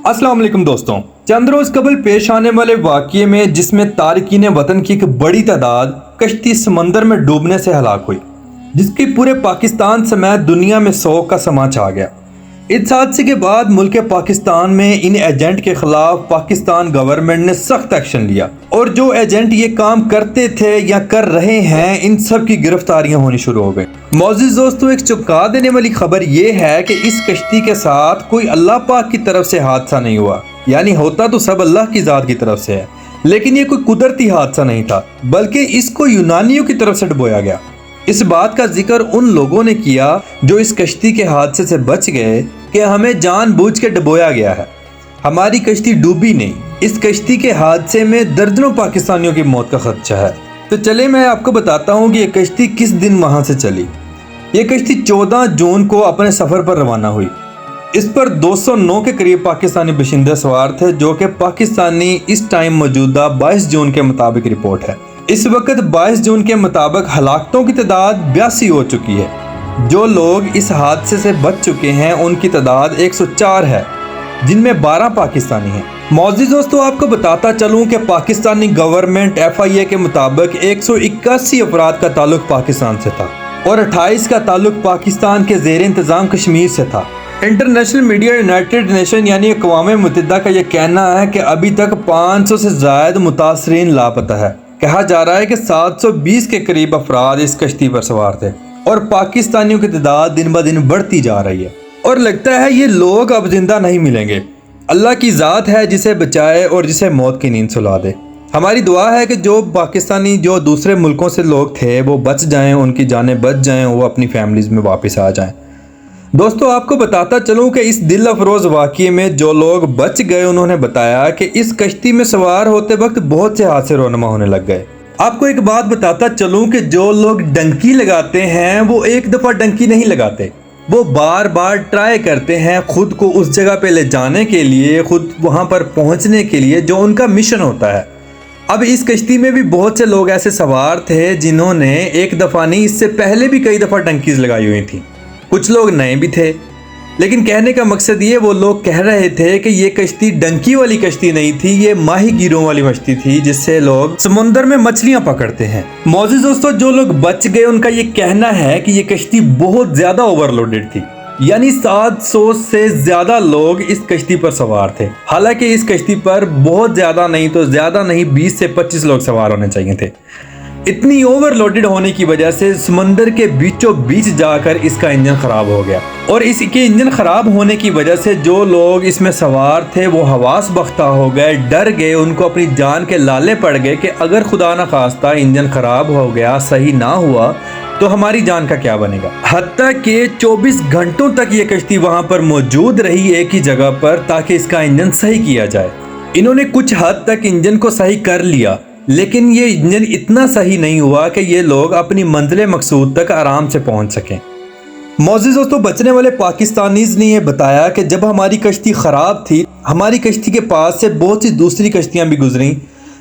अस्सलाम वालेकुम दोस्तों, चंद रोज कबल पेश आने वाले वाक़ये में जिसमें तारकीन वतन की एक बड़ी तादाद कश्ती समंदर में डूबने से हलाक हुई, जिसकी पूरे पाकिस्तान समेत दुनिया में शोक का समा छा गया। इस हादसे के बाद मुल्क पाकिस्तान में इन एजेंट के खिलाफ पाकिस्तान गवर्नमेंट ने सख्त एक्शन लिया और जो एजेंट ये काम करते थे या कर रहे हैं इन सब की गिरफ्तारियां होनी शुरू हो गई। मौजूद दोस्तों, एक चौंका देने वाली खबर ये है कि इस कश्ती के साथ कोई अल्लाह पाक की तरफ से हादसा नहीं हुआ, यानी होता तो सब अल्लाह की जात की तरफ से है, लेकिन ये कोई कुदरती हादसा नहीं था, बल्कि इसको यूनानियों की तरफ से डुबोया गया। इस बात का जिक्र उन लोगों ने किया जो इस कश्ती के हादसे से बच गए कि हमें जानबूझ के डुबोया गया है। हमारी कश्ती डूबी नहीं, इस कश्ती के हादसे में दर्जनों पाकिस्तानियों की मौत का खदशा है। तो चले मैं आपको बताता हूँ कि ये कश्ती किस दिन वहाँ से चली। ये कश्ती 14 जून को अपने सफ़र पर रवाना हुई। इस पर 209 के करीब पाकिस्तानी बाशिंदे सवार थे, जो कि पाकिस्तानी इस टाइम मौजूदा 22 जून के मुताबिक रिपोर्ट है। इस वक्त 22 जून के मुताबिक हलाकतों की तादाद 82 हो चुकी है। जो लोग इस हादसे से बच चुके हैं उनकी तादाद 104 है, जिनमें 12 पाकिस्तानी हैं। मौजूद दोस्तों, आपको बताता चलूं कि पाकिस्तानी गवर्नमेंट FIA के मुताबिक 181 अफराद का ताल्लुक पाकिस्तान से था और 28 का ताल्लुक पाकिस्तान के ज़ेर इंतज़ाम कश्मीर से था। इंटरनेशनल मीडिया यूनाइटेड नेशन यानी अक़वाम मुत्तहिदा का यह कहना है कि अभी तक 500 से ज़ायद मुतासरीन लापता है। कहा जा रहा है कि 720 के करीब अफराद इस कश्ती पर सवार थे और पाकिस्तानियों की तादाद दिन ब दिन बढ़ती जा रही है और लगता है ये लोग अब जिंदा नहीं मिलेंगे। अल्लाह की ज़ात है जिसे बचाए और जिसे मौत की नींद सुला दे। हमारी दुआ है कि जो पाकिस्तानी जो दूसरे मुल्कों से लोग थे वो बच जाएं, उनकी जानें बच जाएं, वो अपनी फैमिलीज़ में वापस आ जाएं। दोस्तों, आपको बताता चलूं कि इस दिल अफरोज़ वाक़ये में जो लोग बच गए उन्होंने बताया कि इस कश्ती में सवार होते वक्त बहुत से हादसे रोनमा होने लग गए। आपको एक बात बताता चलूं कि जो लोग डंकी लगाते हैं वो एक दफ़ा डंकी नहीं लगाते, वो बार बार ट्राई करते हैं खुद को उस जगह पे ले जाने के लिए, खुद वहाँ पर पहुँचने के लिए जो उनका मिशन होता है। अब इस कश्ती में भी बहुत से लोग ऐसे सवार थे जिन्होंने एक दफ़ा नहीं, इससे पहले भी कई दफ़ा डंकीज़ लगाई हुई थी। कुछ लोग नए भी थे, लेकिन कहने का मकसद ये, वो लोग कह रहे थे कि ये कश्ती डंकी वाली कश्ती नहीं थी, ये माही गिरों वाली कश्ती थी जिससे लोग समुद्र में मछलियां पकड़ते हैं। मौजूद दोस्तों, जो लोग बच गए उनका ये कहना है कि ये कश्ती बहुत ज्यादा ओवरलोडेड थी, यानी 700 से ज्यादा लोग इस कश्ती पर सवार थे। हालांकि इस कश्ती पर बहुत ज्यादा नहीं तो ज्यादा नहीं 20 से 25 लोग सवार होने चाहिए थे। इतनी ओवरलोडेड होने की वजह से समंदर के बीचों बीच जाकर इसका इंजन खराब हो गया और इसके इंजन खराब होने की वजह से जो लोग इसमें सवार थे वो हवास बख्ता हो गए, डर गए, उनको अपनी जान के लाले पड़ गए कि अगर खुदा न खास्ता इंजन खराब हो गया, सही ना हुआ तो हमारी जान का क्या बनेगा। हत्ता कि 24 घंटों तक ये कश्ती वहां पर मौजूद रही एक ही जगह पर ताकि इसका इंजन सही किया जाए। इन्होंने कुछ हद तक इंजन को सही कर लिया, लेकिन ये इंजन इतना सही नहीं हुआ कि ये लोग अपनी मंजिल मकसूद तक आराम से पहुंच सकें। मौजूद दोस्तों, बचने वाले पाकिस्तानीज़ ने यह बताया कि जब हमारी कश्ती ख़राब थी, हमारी कश्ती के पास से बहुत सी दूसरी कश्तियां भी गुजरी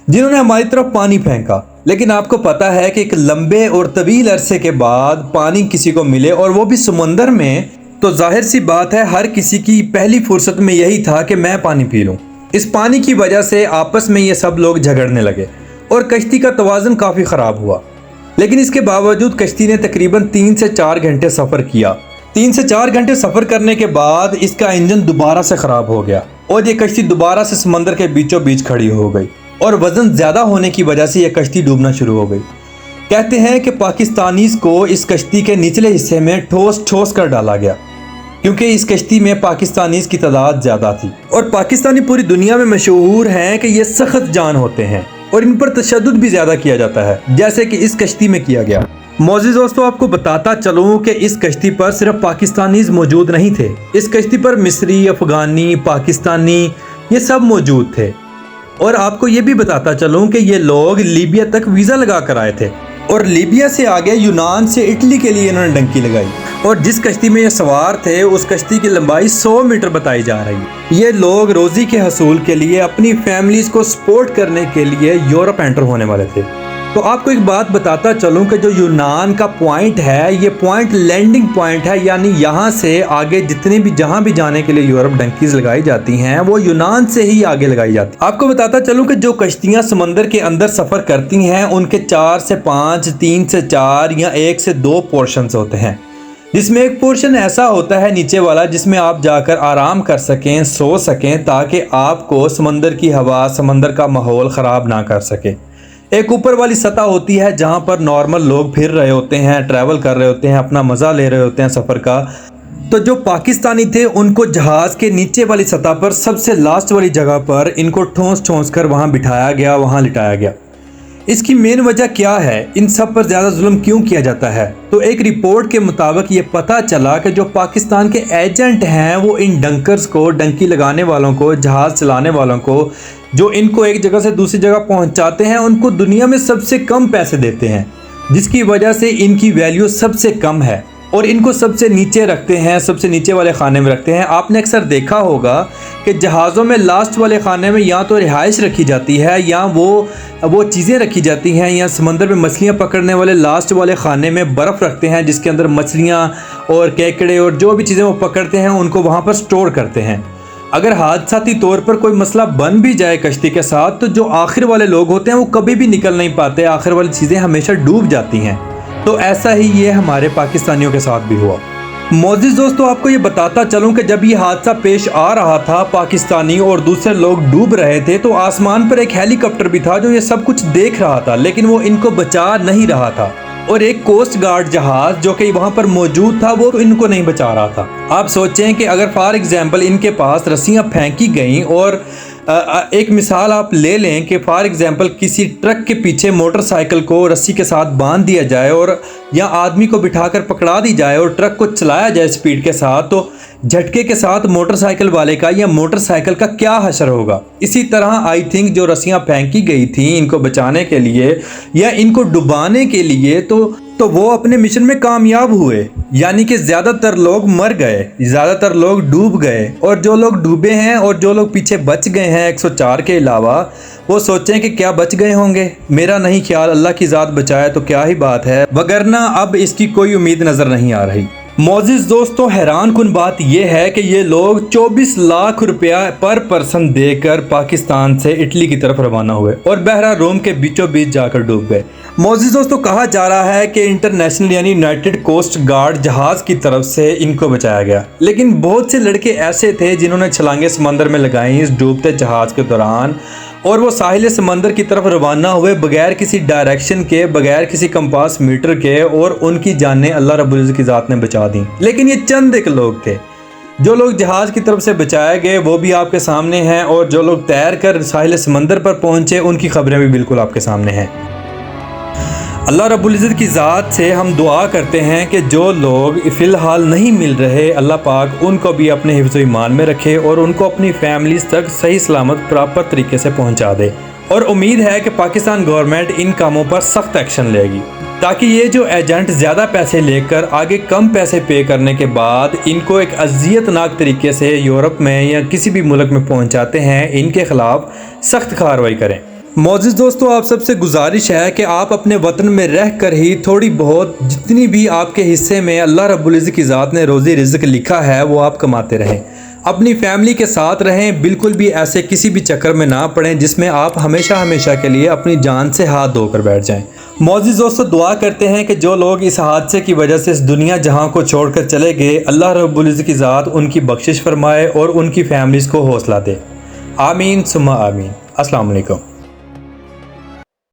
जिन्होंने हमारी तरफ पानी फेंका, लेकिन आपको पता है कि एक लंबे और तवील अरसे के बाद पानी किसी को मिले और वो भी समंदर में, तो जाहिर सी बात है हर किसी की पहली फुर्सत में यही था कि मैं पानी पी लूँ। इस पानी की वजह से आपस में ये सब लोग झगड़ने लगे और कश्ती का तवाज़ुन काफ़ी ख़राब हुआ, लेकिन इसके बावजूद कश्ती ने तकरीबन 3 से 4 घंटे सफ़र किया। 3 से 4 घंटे सफ़र करने के बाद इसका इंजन दोबारा से ख़राब हो गया और ये कश्ती दोबारा से समंदर के बीचों बीच खड़ी हो गई और वज़न ज़्यादा होने की वजह से यह कश्ती डूबना शुरू हो गई। कहते हैं कि पाकिस्तानीज़ को इस कश्ती के निचले हिस्से में ठोस ठोस कर डाला गया, क्योंकि इस कश्ती में पाकिस्तानीज़ की तादाद ज़्यादा थी और पाकिस्तानी पूरी दुनिया में मशहूर हैं कि ये सख्त जान होते हैं और इन पर तशद्दुद भी ज़्यादा किया जाता है, जैसे कि इस कश्ती में किया गया। मौजूद दोस्तों, आपको बताता चलूँ कि इस कश्ती पर सिर्फ पाकिस्तानीज़ मौजूद नहीं थे, इस कश्ती पर मिस्री, अफ़गानी, पाकिस्तानी ये सब मौजूद थे। और आपको ये भी बताता चलूँ कि ये लोग लीबिया तक वीज़ा लगा कर आए थे और लीबिया से आगे यूनान से इटली के लिए इन्होंने डंकी लगाई और जिस कश्ती में ये सवार थे उस कश्ती की लंबाई 100 मीटर बताई जा रही है। ये लोग रोज़ी के हसूल के लिए अपनी फैमिलीज़ को सपोर्ट करने के लिए यूरोप एंटर होने वाले थे। तो आपको एक बात बताता चलूं कि जो यूनान का पॉइंट है, ये पॉइंट लैंडिंग पॉइंट है, यानी यहाँ से आगे जितने भी जहाँ भी जाने के लिए यूरोप डंकीज लगाई जाती हैं वो यूनान से ही आगे लगाई जाती है। आपको बताता चलूं कि जो कश्तियाँ समंदर के अंदर सफ़र करती हैं उनके 4 से 5, 3 से 4 या 1 से 2 पोर्शंस होते हैं, जिसमें एक पोर्शन ऐसा होता है नीचे वाला जिसमें आप जाकर आराम कर सकें, सो सकें, ताकि आपको समंदर की हवा, समंदर का माहौल ख़राब ना कर सके। एक ऊपर वाली सतह होती है जहां पर नॉर्मल लोग फिर रहे होते हैं, ट्रैवल कर रहे होते हैं, अपना मज़ा ले रहे होते हैं सफ़र का। तो जो पाकिस्तानी थे उनको जहाज़ के नीचे वाली सतह पर सबसे लास्ट वाली जगह पर इनको ठोंस कर वहां बिठाया गया, वहां लिटाया गया। इसकी मेन वजह क्या है, इन सब पर ज़्यादा जुल्म क्यों किया जाता है? तो एक रिपोर्ट के मुताबिक ये पता चला कि जो पाकिस्तान के एजेंट हैं वो इन डंकर्स को, डंकी लगाने वालों को, जहाज़ चलाने वालों को, जो इनको एक जगह से दूसरी जगह पहुंचाते हैं, उनको दुनिया में सबसे कम पैसे देते हैं, जिसकी वजह से इनकी वैल्यू सबसे कम है और इनको सबसे नीचे रखते हैं, सबसे नीचे वाले खाने में रखते हैं। आपने अक्सर देखा होगा कि जहाज़ों में लास्ट वाले खाने में या तो रिहाइश रखी जाती है या वो चीज़ें रखी जाती हैं, या समंदर में मछलियाँ पकड़ने वाले लास्ट वाले खाने में बर्फ़ रखते हैं जिसके अंदर मछलियाँ और केकड़े और जो भी चीज़ें वो पकड़ते हैं उनको वहाँ पर स्टोर करते हैं। अगर हादसाती तौर पर कोई मसला बन भी जाए कश्ती के साथ, तो जो आखिर वाले लोग होते हैं वो कभी भी निकल नहीं पाते, आखिर वाली चीज़ें हमेशा डूब जाती हैं। तो ऐसा ही ये हमारे पाकिस्तानियों के साथ भी हुआ। मोअज़्ज़िज़ दोस्तों, आपको ये बताता चलूँ कि जब ये हादसा पेश आ रहा था, पाकिस्तानी और दूसरे लोग डूब रहे थे, तो आसमान पर एक हेलीकॉप्टर भी था जो ये सब कुछ देख रहा था, लेकिन वो इनको बचा नहीं रहा था। और एक कोस्ट गार्ड जहाज़ जो कि वहाँ पर मौजूद था वो इनको नहीं बचा रहा था। आप सोचें कि अगर फॉर एग्ज़ाम्पल इनके पास रस्सियाँ फेंकी गईं और एक मिसाल आप ले लें कि फॉर एग्ज़ाम्पल किसी ट्रक के पीछे मोटरसाइकिल को रस्सी के साथ बांध दिया जाए और या आदमी को बिठाकर पकड़ा दी जाए और ट्रक को चलाया जाए स्पीड के साथ, तो झटके के साथ मोटरसाइकिल वाले का या मोटरसाइकिल का क्या हशर होगा। इसी तरह आई थिंक जो रस्सियाँ फेंकी गई थी इनको बचाने के लिए या इनको डुबाने के लिए, तो वो अपने मिशन में कामयाब हुए, यानी कि ज़्यादातर लोग मर गए, ज़्यादातर लोग डूब गए, और जो लोग डूबे हैं और जो लोग पीछे बच गए हैं 104 के अलावा, वो सोचें कि क्या बच गए होंगे। मेरा नहीं ख्याल, अल्लाह की ज़ात बचाए तो क्या ही बात है, वगरना अब इसकी कोई उम्मीद नज़र नहीं आ रही। मोअज़्ज़िज़ दोस्तों, हैरान कुन बात यह है कि ये लोग 24 लाख रुपया पर पर्सन देकर पाकिस्तान से इटली की तरफ रवाना हुए और बहरा रोम के बीचों बीच जाकर डूब गए। मोअज़्ज़िज़ दोस्तों, कहा जा रहा है कि इंटरनेशनल यानी यूनाइटेड कोस्ट गार्ड जहाज़ की तरफ से इनको बचाया गया, लेकिन बहुत से लड़के ऐसे थे जिन्होंने छलांगे समंदर में लगाई इस डूबते जहाज़ के दौरान, और वो साहिल समंदर की तरफ रवाना हुए बगैर किसी डायरेक्शन के, बगैर किसी कंपास मीटर के, और उनकी जानें अल्लाह रब्बुल इज़्ज़त की ज़ात ने बचा दी। लेकिन ये चंद एक लोग थे। जो लोग जहाज़ की तरफ से बचाए गए वो भी आपके सामने हैं, और जो लोग तैर कर साहिल समंदर पर पहुँचे उनकी खबरें भी बिल्कुल आपके सामने हैं। अल्लाह रब्बुल इज़्ज़त की ज़ात से हम दुआ करते हैं कि जो लोग फ़िलहाल नहीं मिल रहे, अल्लाह पाक उनको भी अपने हिफ्ज़ व ईमान में रखे और उनको अपनी फैमिलीज़ तक सही सलामत प्रॉपर तरीके से पहुंचा दे। और उम्मीद है कि पाकिस्तान गवर्नमेंट इन कामों पर सख्त एक्शन लेगी, ताकि ये जो एजेंट ज़्यादा पैसे लेकर आगे कम पैसे पे करने के बाद इनको एक अज़ियतनाक तरीके से यूरोप में या किसी भी मुल्क में पहुँचाते हैं, इनके ख़िलाफ़ सख्त कार्रवाई करें। मोअज़्ज़िज़ दोस्तों, आप सबसे गुजारिश है कि आप अपने वतन में रह कर ही थोड़ी बहुत जितनी भी आपके हिस्से में अल्लाह रब्बुल इज़्ज़त की ज़ात ने रोज़ी रिज़्क़ लिखा है वो आप कमाते रहें, अपनी फैमिली के साथ रहें, बिल्कुल भी ऐसे किसी भी चक्कर में ना पड़ें जिसमें आप हमेशा के लिए अपनी जान से हाथ धोकर बैठ जाएं। मोअज़्ज़िज़ दोस्तों, दुआ करते हैं कि जो लोग इस हादसे की वजह से इस दुनिया जहां को छोड़कर चले गए, अल्लाह रब्बुल इज़्ज़त की ज़ात उनकी बख्शिश फरमाए और उनकी फैमिलीज़ को हौसला दे। आमीन सुम्मा आमीन। अस्सलाम वालेकुम।